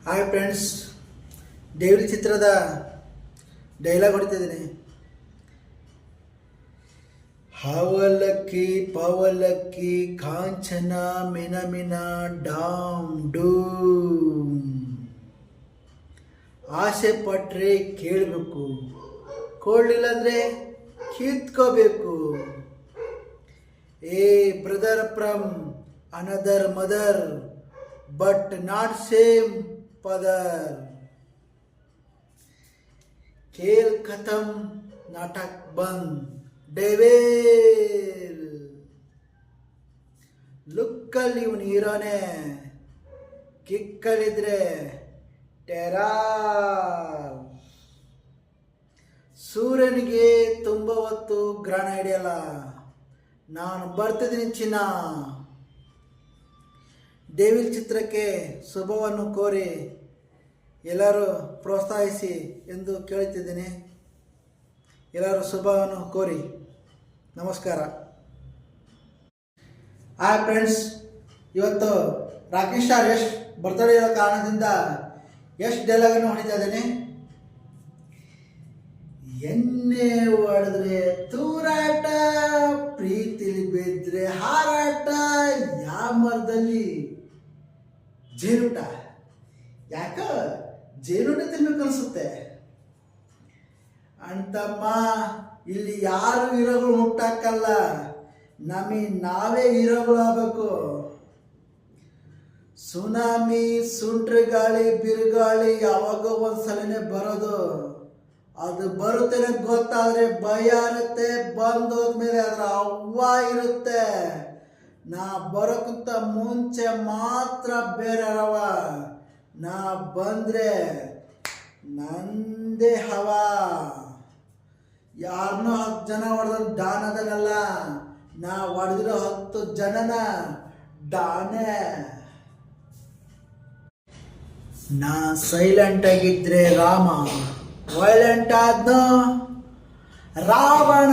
Hi friends, ದೇವರಿ ಚಿತ್ರದ dialogue ಹೊಡಿತಿದ್ದೀನಿ. ಹಾವಲಕ್ಕಿ ಪಾವಲಕ್ಕಿ ಕಾಂಚನ ಮಿನಮಿನ dam ಡೂಮ್. ಆಸೆ ಪಟ್ಟರೆ ಕೇಳಬೇಕು, ಕೊಡಲಿಲ್ಲ ಅಂದರೆ ಕಿತ್ಕೋಬೇಕು. ಏ brother from another mother but not same पदर. खेल खत्म, नाटक बंद. डेविल ಲುಕ್ಕಲ್ಲಿ ಇವನು ಹೀರೋನೇ, ಕಿಕ್ಕಲ್ಲಿದ್ರೆ ಟೆರಾರ್. ಸೂರ್ಯನಿಗೆ ತುಂಬ ಹೊತ್ತು ಗ್ರಹಣ ಹಿಡಿಯಲ್ಲ, ನಾನು ಬರ್ತಿದ್ದೀನಿ ಚಿನ್ನ. ದೇವಿಲ್ ಚಿತ್ರಕ್ಕೆ ಶುಭವನ್ನು ಕೋರಿ ಎಲ್ಲರೂ ಪ್ರೋತ್ಸಾಹಿಸಿ ಎಂದು ಕೇಳುತ್ತಿದ್ದೀನಿ. ಎಲ್ಲರೂ ಶುಭವನ್ನು ಕೋರಿ. ನಮಸ್ಕಾರ. ಹಾಯ್ ಫ್ರೆಂಡ್ಸ್, ಇವತ್ತು ರಾಕೇಶ್ ಸ್ಟಾರ್ ಯಶ್ ಬರ್ತ್ಡೇ ಇರೋ ಕಾರಣದಿಂದ ಯಶ್ ಡೈಲಾಗನ್ನು ಹೊಡಿತಾ ಇದ್ದೇನೆ. ಎಣ್ಣೆ ಹೊಡೆದ್ರೆ ತೂರಾಟ, ಪ್ರೀತಿಲಿ ಬಿದ್ದರೆ ಹಾರಾಟ, ಯಾವ ಮರದಲ್ಲಿ ಜೇನುಟ. ಯಾಕ ಜೇನುಟ ತಿನ್ಬೇಕು ಅನಿಸುತ್ತೆ ಅಂತಮ್ಮ. ಇಲ್ಲಿ ಯಾರು ಹೀರೋಗಳು ಹುಟ್ಟಾಕಲ್ಲ, ನಾವೇ ಹೀರೋಗಳು ಆಗಬೇಕು. ಸುನಾಮಿ, ಸುಂಟ್ರ ಗಾಳಿ, ಬಿರುಗಾಳಿ ಯಾವಾಗ ಒಂದ್ಸಲನೇ ಬರೋದು. ಅದು ಬರುತ್ತೆ ಗೊತ್ತಾದ್ರೆ ಭಯ ಇರುತ್ತೆ, ಬಂದೋದ್ಮೇಲೆ ಅದರ ಅವ್ವ ಇರುತ್ತೆ. ನಾ ಬರೋಕ್ಕಿಂತ ಮುಂಚೆ ಮಾತ್ರ ಬೇರೆ ಹವ, ನಾ ಬಂದ್ರೆ ನಂದೇ ಹವ. ಯಾರನ್ನೋ 10 ಜನ ಹೊಡೆದ ಡಾನ್ ಅದನಲ್ಲ, ನಾ ಹೊಡೆದಿರೋ 10 ಜನನ ಡಾನೆ. ನಾ ಸೈಲೆಂಟ್ ಆಗಿದ್ರೆ ರಾಮ, ವೈಲೆಂಟ್ ಆದ್ನೋ ರಾವಣ.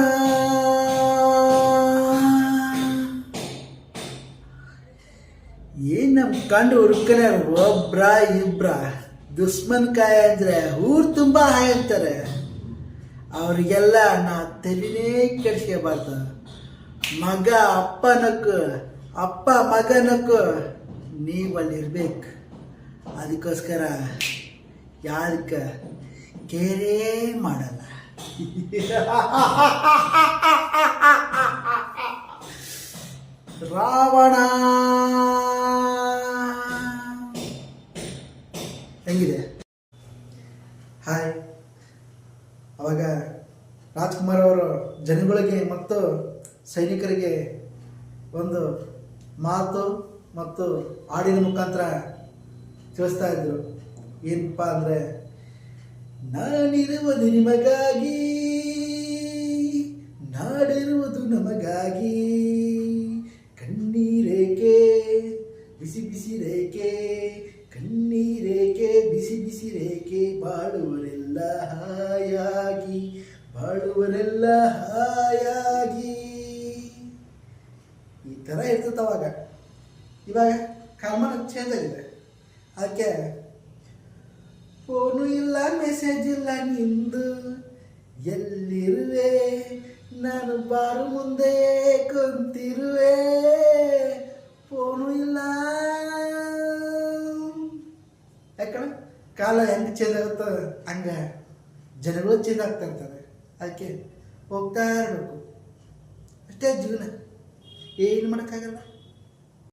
ಏನ್ ನಮ್ ಕಂಡು ಹುಡುಕನೆ ಒಬ್ರ ಇಬ್ರ ದುಶ್ಮನ್ ಕಾಯ ಅಂದ್ರೆ ಊರ್ ತುಂಬಾ ಹಾಯ್ತಾರೆ. ಅವ್ರಿಗೆಲ್ಲ ನಾ ತಲೆನೇ ಕೆಡಿಸ್ಕೋಬಾರ್ದು. ಮಗ ಅಪ್ಪನಕ್ಕು, ಅಪ್ಪ ಮಗನಕ್ಕು ನೀವಲ್ಲಿರ್ಬೇಕು. ಅದಕ್ಕೋಸ್ಕರ ಯಾರಕ್ಕ ಕೇರೇ ಮಾಡಲ್ಲ. ರಾವಣ ಹೆಂಗಿದೆ? ಹಾಯ್. ಅವಾಗ ರಾಜ್ಕುಮಾರ್ ಅವರು ಜನಗಳಿಗೆ ಮತ್ತು ಸೈನಿಕರಿಗೆ ಒಂದು ಮಾತು ಮತ್ತು ಹಾಡಿನ ಮುಖಾಂತರ ತಿಳಿಸ್ತಾ ಇದ್ರು. ಏನಪ್ಪ ಅಂದರೆ, ನಾನಿರುವುದು ನಿಮಗಾಗಿ, ನಾಡಿರುವುದು ನಮಗಾಗಿ, ಕಣ್ಣೀರೇಕೆ ಬಿಸಿ ಬಿಸಿ ರೇಖೆ, ಕಣ್ಣೀರೇಕೆ ಬಿಸಿ ಬಿಸಿ ರೇಖೆ, ಬಾಳುವರೆಲ್ಲ ಹಾಯಾಗಿ, ಬಾಳುವರೆಲ್ಲ ಹಾಯಾಗಿ. ಈ ಥರ ಇರ್ತದೆ ಅವಾಗ. ಇವಾಗ ಕಾಲಮಾನ ಚೇಂಜ್ ಆಗಿದೆ. ಅದಕ್ಕೆ ಫೋನು ಇಲ್ಲ, ಮೆಸೇಜ್ ಇಲ್ಲ ನಿಂದು, ಎಲ್ಲಿರುವೆ ನಾನು ಬಾರು ಮುಂದೆ ಕುಂತಿರುವೆ. ಫೋನು ಇಲ್ಲ. ಯಾಕಂದ್ರೆ ಕಾಲ ಹೆಂಗೆ ಚೇಂಜ್ ಆಗುತ್ತೋ ಹಂಗೆ ಜನಗಳು ಚೇಂಜ್ ಆಗ್ತಾ ಇರ್ತಾರೆ. ಅದಕ್ಕೆ ಹೋಗ್ತಾ ಇರಬೇಕು, ಅಷ್ಟೇ ಜೀವನ. ಏನು ಮಾಡೋಕ್ಕಾಗಲ್ಲ.